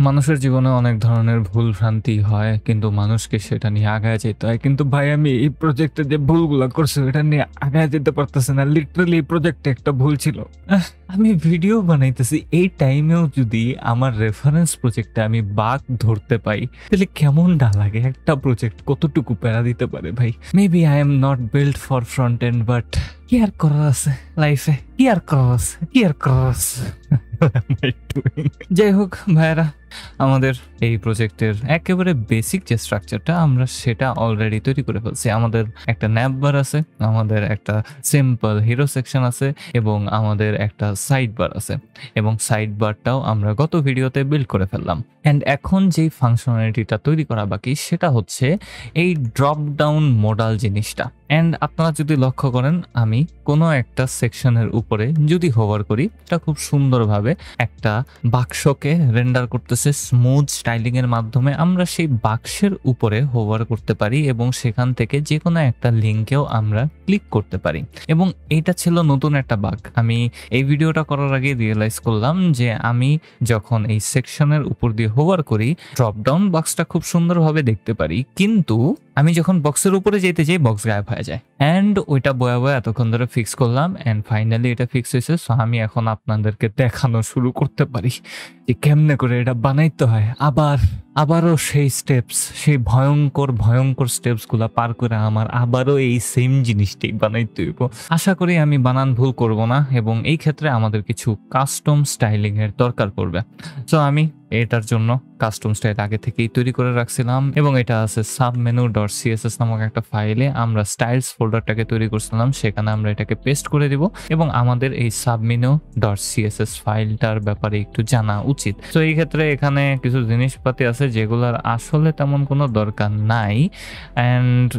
মানুষের জীবনে অনেক ধরনের ভুল ভ্রান্তি হয় কিন্তু মানুষকে সেটা নিয়ে আগায় যেতে হয়। কিন্তু ভাই আমি এই প্রজেক্টে যে ভুলগুলা করছি ওটা নিয়ে আগায় যেতে পারতেছি না। লিটারালি এই প্রজেক্টে একটা ভুল ছিল। আমি ভিডিও বানাইতেছি এই টাইমেও যদি আমার রেফারেন্স প্রজেক্টে আমি বাগ ধরতে পাই তাহলে কেমনটা লাগে? একটা প্রজেক্ট কতটুকু প্যারা দিতে পারে ভাই? Maybe I am not build for front end but কি আর করার আছে লাইফে? কি আর করার আছে? কি আর করার আছে? যাই হোক ভাইয়ারা, আমাদের এই প্রজেক্টের একেবারে বেসিক যে স্ট্রাকচারটা আমরা সেটা অলরেডি তৈরি করে ফেলছি। আমাদের একটা ন্যাপ বার আছে, আমাদের একটা সিম্পল হিরো সেকশন আছে এবং আমাদের একটা সাইড বার আছে এবং সাইড বারটাও আমরা গত ভিডিওতে বিল্ড করে ফেললাম। অ্যান্ড এখন যেই ফাংশনালিটিটা তৈরি করা বাকি সেটা হচ্ছে এই ড্রপ ডাউন মোডাল জিনিসটা। অ্যান্ড আপনারা যদি লক্ষ্য করেন আমি কোনো একটা সেকশনের উপরে যদি হোভার করি এটা খুব সুন্দরভাবে একটা বাক্সকে রেন্ডার করতেছে স্মুথ স্টাইলিং এর মাধ্যমে। আমরা সেই বাক্সের উপরে হোভার করতে পারি এবং সেখান থেকে যে কোনো একটা লিঙ্কেও আমরা ক্লিক করতে পারি এবং এটা ছিল নতুন একটা বাগ। আমি এই ভিডিওটা করার আগে রিয়েলাইজ করলাম যে আমি যখন এই সেকশনের উপর দিয়ে হোভার করি ড্রপ ডাউন বক্সটা খুব সুন্দরভাবে দেখতে পারি, কিন্তু আমি যখন বক্সের উপরে যেতে যাই বক্স গায়েব হয়ে যায়। অ্যান্ড ওইটা বয়া এতক্ষণ ধরে ফিক্স করলাম অ্যান্ড ফাইনালি এটা ফিক্স হয়েছে। সো আমি এখন আপনাদেরকে দেখানো শুরু করতে পারি যে কেমনে করে এটা বানাইতে হয়। আবারও সেই স্টেপস, সেই ভয়ঙ্কর স্টেপস গুলা পার করে আমার আবারও এই সেম জিনিসটাই বানাইতে হইব। আশা করি আমি বানান ভুল করব না এবং এই ক্ষেত্রে আমাদের কিছু কাস্টম স্টাইলিং এর দরকার পড়বে। সো আমি এটার জন্য কাস্টম স্টাইল আগে থেকেই তৈরি করে রাখছিলাম এবং এটা আছে submenu.css নামক একটা ফাইলে। আমরা স্টাইলস ফোল্ডারটাকে তৈরি করছিলাম, সেখানে আমরা এটাকে পেস্ট করে দিব এবং আমাদের এই submenu.css ফাইলটার ব্যাপারে একটু জানা উচিত। তো এই ক্ষেত্রে এখানে কিছু জিনিসপাতি আছে যেগুলোর আসলে তেমন কোনো দরকার নাই। অ্যান্ড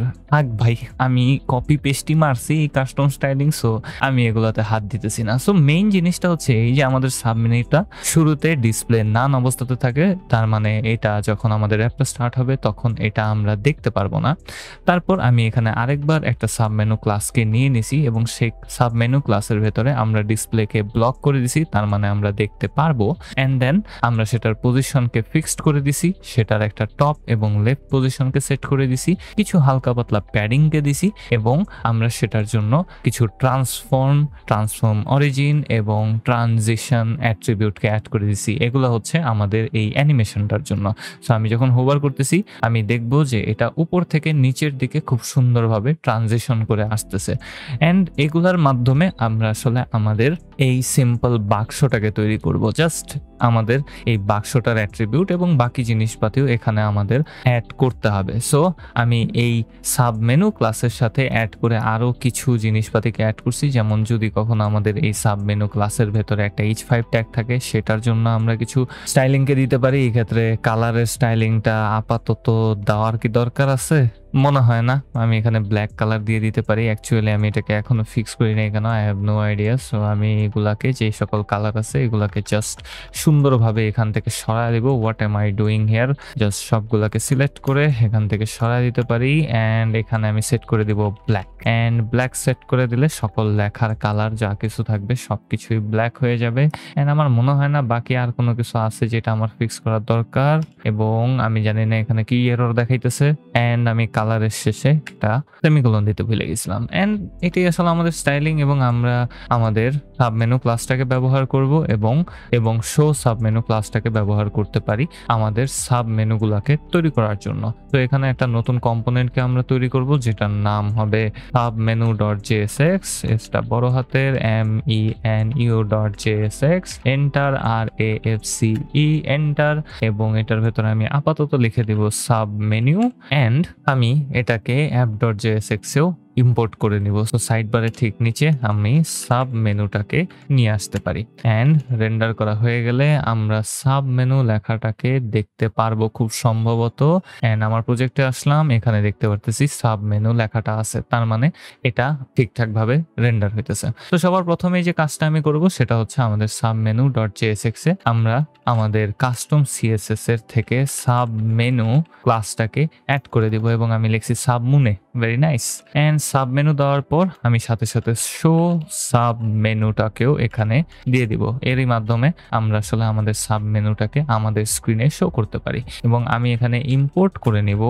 ভাই আমি কপি পেস্টই মারছি এই কাস্টম স্টাইলিং, সো আমি এগুলাতে হাত দিতেছি না। সো মেইন জিনিসটা হচ্ছে এই যে আমাদের সাবমেনুটা শুরুতে ডিসপ্লে নান অবস্থাতে থাকে, তার মানে এটা যখন আমাদের অ্যাপটা স্টার্ট হবে তখন এটা আমরা দেখতে পারবো না। তারপর আমি এখানে আরেকবার একটা সাবমেনু ক্লাসকে নিয়ে নিছি এবং সেই সাবমেনু ক্লাসের ভেতরে আমরা ডিসপ্লেকে ব্লক করে দিছি, তার মানে আমরা দেখতে পারবো। অ্যান্ড দেন আমরা সেটার পজিশনকে ফিক্সড করে দিছি, সেটার একটা টপ এবং লেফট পজিশনকে সেট করে দিছি, কিছু হালকা পাতলা প্যাডিংকে দিছি এবং আমরা সেটার জন্য কিছু ট্রান্সফর্ম অরিজিন এবং ট্রানজিশন অ্যাট্রিবিউটকে অ্যাড করে দিছি। এগুলো হচ্ছে আমাদের এই অ্যানিমেশনটার জন্য। সো আমি যখন হোভার করতেছি আমি দেখবো যে এটা উপর থেকে নিচের দিকে খুব সুন্দরভাবে ট্রানজিশন করে আসতেছে। অ্যান্ড এগুলার মাধ্যমে আমরা আসলে আমাদের এই সিম্পল বাক্সটাকে তৈরি করব। জাস্ট আমাদের এই বাক্সটার অ্যাট্রিবিউট এবং বাকি জিনিসপাতিও এখানে আমাদের অ্যাড করতে হবে। সো আমি এই সাবমেনু ক্লাসের সাথে অ্যাড করে আরও কিছু জিনিসপাতিকে অ্যাড করছি, যেমন যদি কখনো আমাদের এই সাবমেনু ক্লাসের ভেতরে একটা H5 ট্যাগ থাকে সেটার জন্য আমরা কিছু স্টাইলিংকে দিতে পারি। এই ক্ষেত্রে কালারের স্টাইলিংটা আপাতত দেওয়ার কি দরকার আছে? মনে হয় না। আমি এখানে ব্ল্যাক কালার দিয়ে দিতে পারি। অ্যাকচুয়ালি আমি এটাকে এখনো ফিক্স করি নাই কেন, I have no idea. So আমি এগুলাকে যে সকল কালার আছে এগুলাকে জাস্ট সুন্দরভাবে এখান থেকে সরাই দিব। What am I doing here? Just সবগুলাকে সিলেক্ট করে এখান থেকে সরাই দিতে পারি অ্যান্ড এখানে আমি সেট করে দিব ব্ল্যাক। অ্যান্ড ব্ল্যাক সেট করে দিলে সকল লেখার কালার যা কিছু থাকবে সবকিছুই ব্ল্যাক হয়ে যাবে। অ্যান্ড আমার মনে হয় না বাকি আর কোনো কিছু আছে যেটা আমার ফিক্স করার দরকার এবং আমি জানি না এখানে কি এরর দেখাইতেছে। অ্যান্ড আমি কালারের শেষে একটা সেমিকোলন দিতে ভুলে গেছিলাম। এন্ড এটাই আসলে আমাদের স্টাইলিং এবং আমরা আমাদের সাবমেনু ক্লাসটাকে ব্যবহার করব এবং শো সাবমেনু ক্লাসটাকে ব্যবহার করতে পারি আমাদের সাবমেনুগুলোকে তৈরি করার জন্য। তো এখানে একটা নতুন কম্পোনেন্টকে আমরা তৈরি করব যেটার নাম হবে submenu.jsx, এটা বড় হাতের MENU.jsx, এন্টার RAFCE এন্টার এবং এটার ভেতরে আমি আপাতত লিখে দিব সাবমেনু অ্যান্ড আমি এটাকে app.jsx এও ইম্পোর্ট করে নিব। সো সাইড বারে ঠিক নিচে আমি সাব মেনুটাকে নিয়ে আসতে পারি অ্যান্ড রেন্ডার করা হয়ে গেলে আমরা সাব মেনু লেখাটাকে দেখতে পারবো খুব সম্ভবত। অ্যান্ড আমার প্রজেক্টে আসলাম, এখানে দেখতে পারতেছি সাব মেনু লেখাটা আছে, তার মানে এটা ঠিকঠাক ভাবে রেন্ডার হইতেছে। তো সবার প্রথমে যে কাজটা আমি করব সেটা হচ্ছে আমাদের submenu.jsx এ আমরা আমাদের কাস্টম সিএসএস এর থেকে সাব মেনু ক্লাসটাকে অ্যাড করে দিব এবং আমি লিখছি সাবমুনে। Very nice. And submenu দেওয়ার পর আমি সাথে সাথে শো সাব মেনুটাকেও এখানে দিয়ে দিব। এরই মাধ্যমে আমরা আসলে আমাদের সাব মেনুটাকে আমাদের স্ক্রিনে শো করতে পারি। এবং আমি এখানে ইম্পোর্ট করে নিব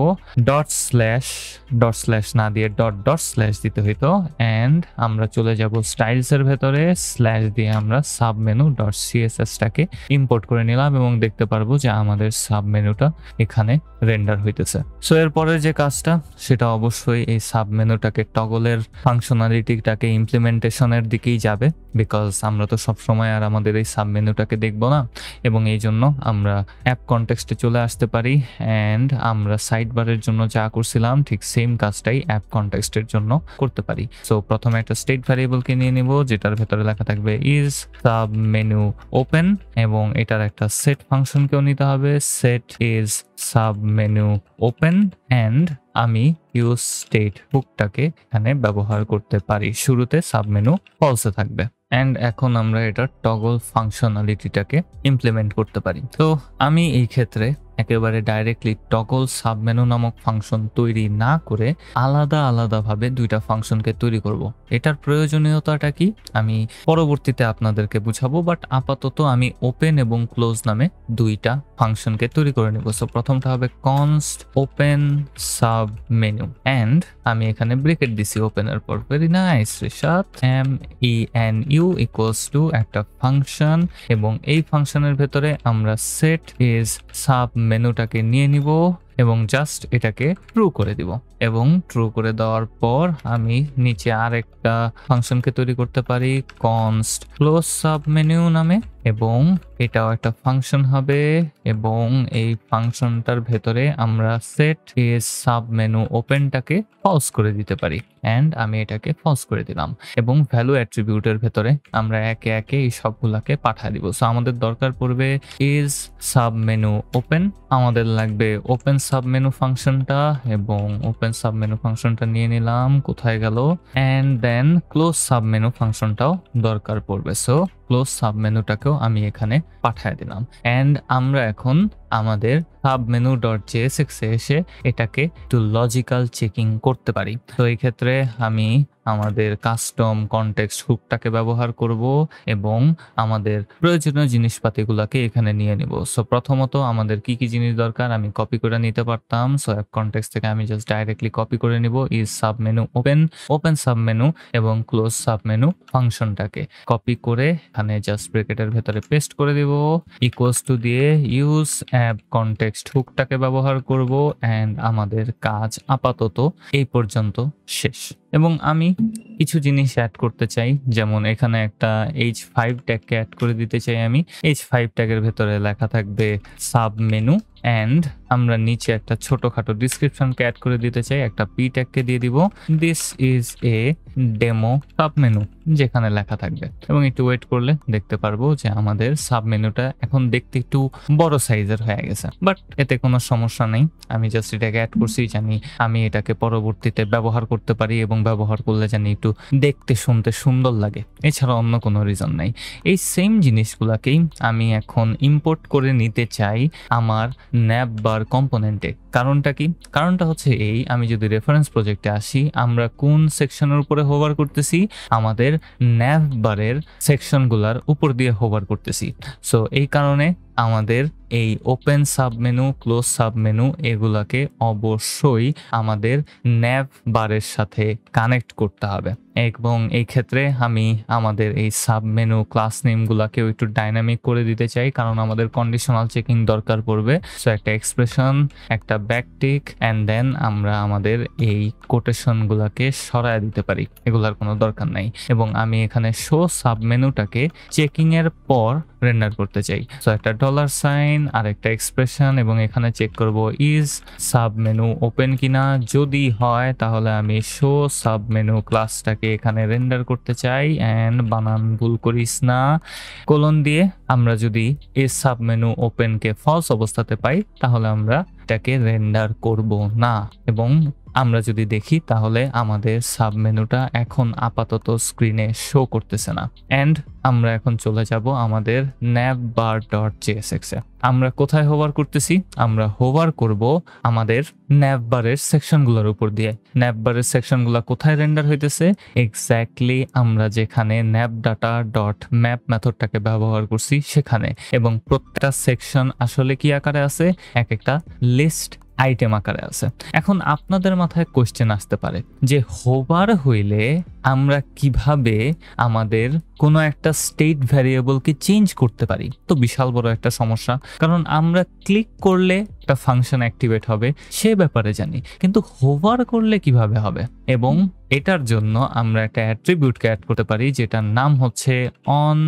ডট স্ল্যাশ না দিয়ে ডট স্ল্যাশ দিতে হইতো। অ্যান্ড আমরা চলে যাব স্টাইলসের ভেতরে স্ল্যাশ দিয়ে আমরা সাব মেনু ডট সিএসএসটাকে ইম্পোর্ট করে নিলাম এবং দেখতে পারবো যে আমাদের সাব মেনুটা এখানে রেন্ডার হইতেছে। সো এরপরের যে কাজটা সেটা অবশ্যই এই সাব মেনুটাকে টগলের ফাংশনালিটিটাকে ইমপ্লিমেন্টেশনের দিকেই যাবে, বিকজ আমরা তো সবসময় আর আমাদের এই সাব মেনুটাকে দেখবো না। এবং এই জন্য আমরা অ্যাপ কনটেক্সটে চলে আসতে পারি অ্যান্ড আমরা সাইড বারের জন্য যা করছিলাম ঠিক সেম কাজটাই অ্যাপ কনটেক্সটের জন্য করতে পারি। সো প্রথমে একটা স্টেট ভ্যারিয়েবলকে নিয়ে নিব যেটার ভেতরে লেখা থাকবে ইজ সাব মেনু ওপেন, এবং এটার একটা সেট ফাংশনকেও নিতে হবে, set is sub menu open. And আমি ইউজ স্টেট হুকটাকে এখানে ব্যবহার করতে পারি, শুরুতে সাব মেনু ফলসে থাকবে। অ্যান্ড এখন আমরা এটা টগল ফাংশনালিটিটাকে ইমপ্লিমেন্ট করতে পারি। তো আমি এই ক্ষেত্রে একেবারে ডাইরেক্টলি টগল সাবমেনু নামক ফাংশন তৈরি না করে আলাদাভাবে দুইটা ফাংশনকে তৈরি করব। এটার প্রয়োজনীয়তাটা কি আমি পরবর্তীতে আপনাদেরকে বুঝাবো, বাট আপাতত আমি ওপেন এবং ক্লোজ নামে দুইটা ফাংশনকে তৈরি করে নেব। সো প্রথমটা হবে const open sub menu, and আমি এখানে ব্রেকেট দিছি ওপেনের পর। Very nice Rishad. MENU equals to একটা ফাংশন, এবং এই ফাংশনের ভেতরে আমরা সেট ইজ সাব মেনুটাকে নিয়ে নিব এবং জাস্ট এটাকে ট্রু করে দিব। এবং ট্রু করে দেওয়ার পর আমি নিচে আরেকটা ফাংশনকে তৈরি করতে পারি কনস্ট ক্লোজ সাব মেনু নামে, এবং এটাও একটা ফাংশন হবে। এবং এই ফাংশনটার ভেতরে আমরা সেট ইজ সাব মেনু ওপেনটাকে ফলস করে দিতে পারি, অ্যান্ড আমি এটাকে ফলস করে দিলাম। এবং ভ্যালু অ্যাট্রিবিউটের ভেতরে আমরা একে একে এই সবগুলাকে পাঠিয়ে দিব। সো আমাদের দরকার পড়বে ইজ সাব মেনু ওপেন, আমাদের লাগবে ওপেন সাব মেনু ফাংশনটা, এবং ওপেন সাব মেনু ফাংশনটা নিয়ে নিলাম, কোথায় গেল, and then close submenu ফাংশনটাও দরকার পড়বে। সো ক্লোজ সাব মেনুটাকেও আমি এখানে পাঠিয়ে দিলাম। অ্যান্ড আমরা এখন আমাদের সাব মেনু ডট জেএসএক্স এ এসে এটাকে একটু লজিক্যাল চেকিং করতে পারি। তো এই ক্ষেত্রে আমি আমাদের কাস্টম কনটেক্সট হুকটাকে ব্যবহার করব এবং আমাদের প্রয়োজনীয় জিনিসপাতিগুলোকে এখানে নিয়ে নিব। সো প্রথমত আমাদের কি কি জিনিস দরকার আমি কপি করে নিতে পারতাম। সো অ্যাপ কনটেক্সট থেকে আমি জাস্ট ডাইরেক্টলি কপি করে নিব is sub menu open sub menu এবং ক্লোজ সাব মেনু ফাংশনটাকে কপি করে এখানে জাস্ট ব্র্যাকেটের ভেতরে পেস্ট করে দিব, ইকুয়ালস টু দিয়ে ইউজ অ্যাপ কনটেক্সট হুকটাকে ব্যবহার করব। অ্যান্ড আমাদের কাজ আপাতত এই পর্যন্ত শেষ। এবং আমি কিছু জিনিস অ্যাড করতে চাই, যেমন এখানে একটা H5 ট্যাগকে অ্যাড করে দিতে চাই। আমি H5 ট্যাগের ভেতরে লেখা থাকবে সাব মেনু, অ্যান্ড আমরা নিচে একটা ছোটখাটো ডিসক্রিপশনকে অ্যাড করে দিতে চাই, একটা P ট্যাগকে দিয়ে দিব this is a demo sub menu, যেখানে লেখা থাকবে। এবং একটু ওয়েট করলে দেখতে পারবো যে আমাদের সাব মেনুটা এখন দেখতে একটু বড় সাইজের হয়ে গেছে, বাট এতে কোনো সমস্যা নেই। আমি জাস্ট এটাকে অ্যাড করছি, জানি আমি এটাকে পরবর্তীতে ব্যবহার করতে পারি এবং ব্যবহার করলে জানি একটু দেখতে শুনতে সুন্দর লাগে, এছাড়া অন্য কোনো রিজন নাই। এই সেম জিনিসগুলোকেই আমি এখন ইম্পোর্ট করে নিতে চাই আমার ন্যাব বার কম্পোনেন্টে। কারণটা কি? কারণটা হচ্ছে এই, আমি যদি রেফারেন্স প্রজেক্টে আসি, আমরা কোন সেকশনের উপরে হোভার করতেছি, আমাদের ন্যাভ বারের সেকশনগুলোর উপর দিয়ে হোভার করতেছি। সো এই কারণে আমাদের এই ওপেন সাবমেনু ক্লোজ সাবমেনু এগুলাকে অবশ্যই আমাদের ন্যাভ বারের সাথে কানেক্ট করতে হবে। এবং এই ক্ষেত্রে আমি আমাদের এই সাবমেনু ক্লাস নেমগুলোকেও একটু ডাইনামিক করে দিতে চাই, কারণ আমাদের কন্ডিশনাল চেকিং দরকার পড়বে। সো একটা এক্সপ্রেশন, একটা ব্যাকটিক, অ্যান্ড দেন আমরা আমাদের এই কোটেশনগুলোকে সরায় দিতে পারি, এগুলার কোনো দরকার নাই। এবং আমি এখানে শো সাবমেনুটাকে চেকিং এর পর রেন্ডার করতে চাই। সো একটা $, আর একটা এক্সপ্রেশন, এবং এখানে চেক করব ইজ সাবমেনু ওপেন কিনা। যদি হয় তাহলে আমি শো সাবমেনু ক্লাসটাকে এখানে রেন্ডার করতে চাই, অ্যান্ড বানান ভুল করিস না, কোলন দিয়ে। আমরা যদি এই সাবমেনু ওপেনকে ফলস অবস্থাতে পাই তাহলে আমরা এটাকে রেন্ডার করব না, এবং আমরা যদি দেখি তাহলে আমাদের সাব মেনুটা এখন আপাতত স্ক্রিনে শো করতেছে না। অ্যান্ড আমরা এখন চলে যাব আমাদের navbar.jsx এ। আমরা কোথায় হোভার করতেছি? আমরা হোভার করব আমাদের ন্যাভবারের সেকশনগুলোর উপর দিয়ে। ন্যাভবারের সেকশনগুলো কোথায় রেন্ডার হইতেছে? এক্স্যাক্টলি আমরা যেখানে navdata.map মেথডটাকে ব্যবহার করছি সেখানে। এবং প্রত্যেকটা সেকশন আসলে কি আকারে আছে? এক একটা লিস্ট আইটেম আকারে আছে। এখন আপনাদের মাথায় কোশ্চেন আসতে পারে যে হোভার হইলে আমরা কিভাবে আমাদের কোনো একটা স্টেট ভ্যারিয়েবলকে চেঞ্জ করতে পারি? তো বিশাল বড় একটা সমস্যা, কারণ আমরা ক্লিক করলে একটা ফাংশন অ্যাক্টিভেট হবে সে ব্যাপারে জানি, কিন্তু হোভার করলে কিভাবে হবে? এবং এটার জন্য আমরা একটা অ্যাট্রিবিউটকে অ্যাড করতে পারি যেটার নাম হচ্ছে অন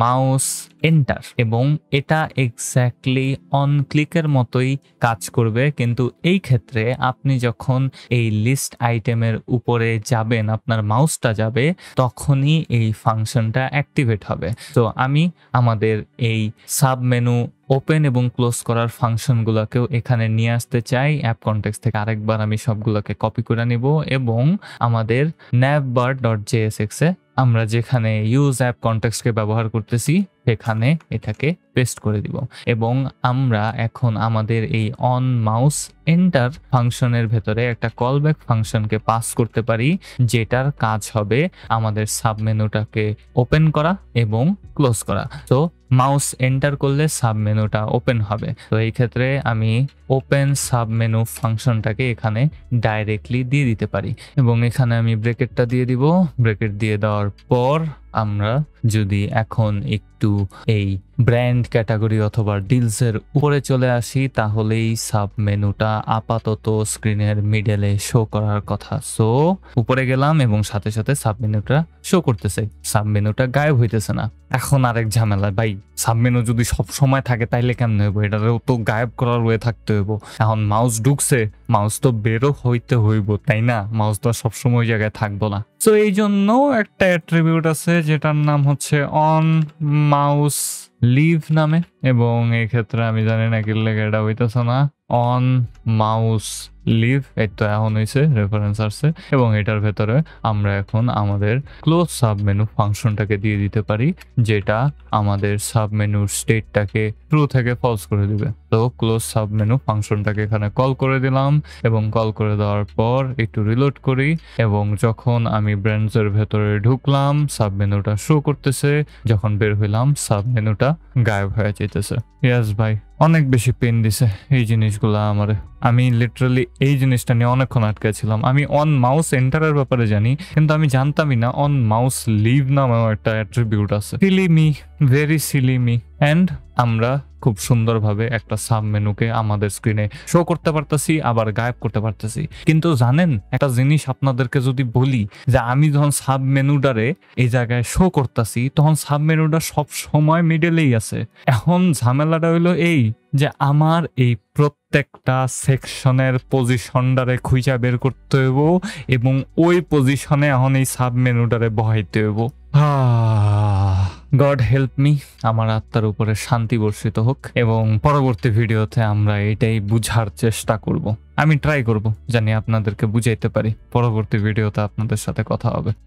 মাউস এন্টার, এবং এটা এক্স্যাক্টলি অন ক্লিকের মতোই কাজ করবে, কিন্তু এই ক্ষেত্রে আপনি যখন এই লিস্ট আইটেমের উপরে যাবেন, আপনার মাউসটা যাবে, তখনই এই ফাংশনটা অ্যাক্টিভেট হবে। তো আমি আমাদের এই সাব মেনু ওপেন এবং ক্লোজ করার ফাংশনগুলোকেও এখানে নিয়ে আসতে চাই। অ্যাপ কনটেক্সট থেকে আরেকবার আমি সবগুলোকে কপি করে নিব এবং আমাদের navbar.jsx এ আমরা যেখানে ইউজ অ্যাপ কনটেক্সটকে ব্যবহার করতেছি সেখানে এটাকে পেস্ট করে দিব। এবং আমরা এখন আমাদের এই অন মাউস এন্টার ফাংশনের ভেতরে একটা কলব্যাক ফাংশনকে পাস করতে পারি, যেটার কাজ হবে আমাদের সাব মেনুটাকে ওপেন করা এবং ক্লোজ করা। তো মাউস এন্টার করলে সাব মেনুটা ওপেন হবে। তো এই ক্ষেত্রে আমি ওপেন সাব মেনু ফাংশনটাকে এখানে ডাইরেক্টলি দিয়ে দিতে পারি এবং এখানে আমি ব্রেকেটটা দিয়ে দিব। ব্রেকেট দিয়ে দেওয়ার পর আমরা যদি এখন একটু এই ব্র্যান্ড ক্যাটাগরি অথবা ডিলসের উপরে চলে আসি, তাহলেই সাব মেনুটা আপাতত স্ক্রিনের মিডলে শো করার কথা। সো উপরে গেলাম এবং সাথে সাথে সাব মেনুটা শো করতেছে, সাব মেনুটা গায়েব হইতেছে না। এখন আরেক ঝামেলা ভাই, সাব মেনু যদি সব সময় থাকে তাইলে কেমন হইব? এটারও তো গায়েব করার ওয়ে থাকতে হইব। এখন মাউস ঢুকছে, মাউস তো বেরো হইতে হইব, তাই না? মাউস তো সবসময় জায়গায় থাকবো না। সো এই জন্য একটা অ্যাট্রিবিউট আছে যেটার নাম হচ্ছে অন মাউস লিভ নামে, এবং এই ক্ষেত্রে আমি জানি না কি লেগে এটা হইতেছে না। অন মাউস লিভ, এই তো এখন হয়েছে, রেফারেন্স আসছে। এবং এটার ভেতরে আমরা এখন আমাদের ক্লোজ সাব মেনু ফাংশনটাকে দিয়ে দিতে পারি, যেটা আমাদের সাব মেনুর স্টেটটাকে ট্রু থেকে ফলস করে দিবে। তো ক্লোজ সাব মেনু ফাংশনটাকে এখানে কল করে দিলাম এবং কল করে দেওয়ার পর একটু রিলোড করি, এবং যখন আমি ব্র্যান্ডসের ভেতরে ঢুকলাম সাব মেনুটা শো করতেছে, যখন বের হইলাম সাব মেনুটা গায়েব হয়ে যেতেছে। ইয়াস ভাই, অনেক বেশি পেন দিছে এই জিনিসগুলা আমারে। আমি লিটারালি এই জিনিসটা নিয়ে অনেকক্ষণ আটকে ছিলাম। আমি অন মাউস এন্টারের ব্যাপারে জানি, কিন্তু আমি জানতামই না অন মাউস লিভ নামেও একটা অ্যাট্রিবিউট আছে। Silly me, very silly me. And আমরা খুব সুন্দরভাবে একটা সাব মেনুকে আমাদের স্ক্রিনে শো করতে পারতেছি, আবার গায়েব করতে পারতেছি। কিন্তু জানেন একটা জিনিস আপনাদেরকে যদি বলি, যে আমি যখন সাব মেনুটারে এই জায়গায় শো করতেছি তখন সাব মেনুটা সব সময় মিডলেই আছে। এখন ঝামেলাটা হইলো এই যে আমার এই প্রত্যেকটা সেকশনের পজিশনটারে খুঁজা বের করতে হইব এবং ওই পজিশনে এখন এই সাব মেনুটারে বহাইতে হইব। গড হেল্প মি, আমার আত্মার উপরে শান্তি বর্ষিত হোক, এবং পরবর্তী ভিডিওতে আমরা এটাই বুঝার চেষ্টা করব। আমি ট্রাই করব, জানি আপনাদেরকে বুঝাইতে পারি। পরবর্তী ভিডিওতে আপনাদের সাথে কথা হবে।